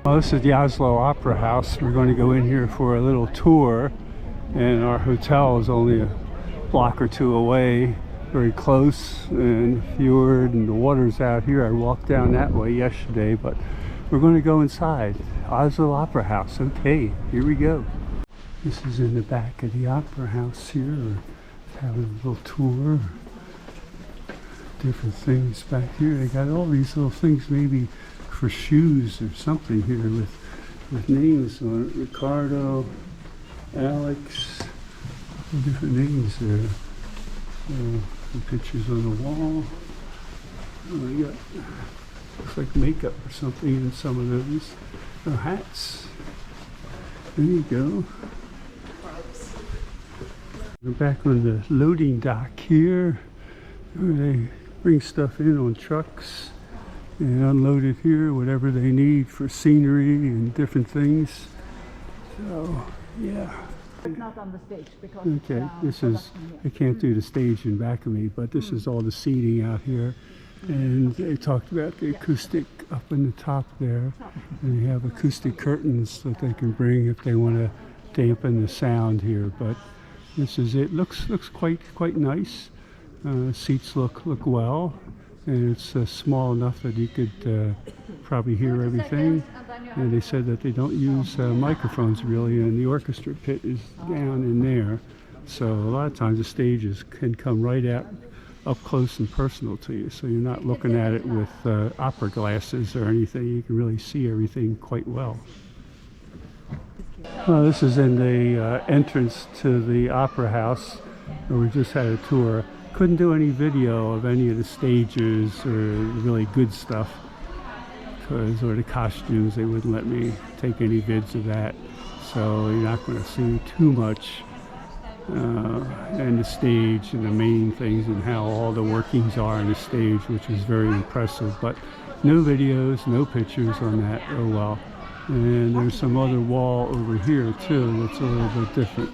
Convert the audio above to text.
Well, this is the Oslo Opera House. We're going to go in here for a little tour, and our hotel is only a block or two away, very close, and the fjord and the water's out here. I walked down that way yesterday, but we're going to go inside. Oslo Opera House. Okay, here we go. This is in the back of the Opera House here. We're having a little tour. Different things back here. They got all these little things, maybe for shoes or something here with names on it. Ricardo, Alex, different names there. Some pictures on the wall. Oh, you got, looks like makeup or something in some of those. Oh, hats. There you go. We're back on the loading dock here, where they bring stuff in on trucks and unload it here, whatever they need for scenery and different things. So, yeah. It's not on the stage because okay, this is, I can't do the stage in back of me, but this is all the seating out here. And they talked about the acoustic up in the top there. And they have acoustic curtains that they can bring if they want to dampen the sound here. But this is it. Looks quite nice. Seats look well, and it's small enough that you could probably hear everything. And they said that they don't use microphones really, and the orchestra pit is down in there. So a lot of times the stages can come right out up close and personal to you, so you're not looking at it with opera glasses or anything. You can really see everything quite well. Well, this is in the entrance to the Opera House, where we just had a tour. Couldn't do any video of any of the stages or really good stuff, or the costumes. They wouldn't let me take any vids of that, so you're not going to see too much in the stage and the main things and how all the workings are on the stage, which is very impressive. But no videos, no pictures on that. Oh well. And there's some other wall over here too that's a little bit different.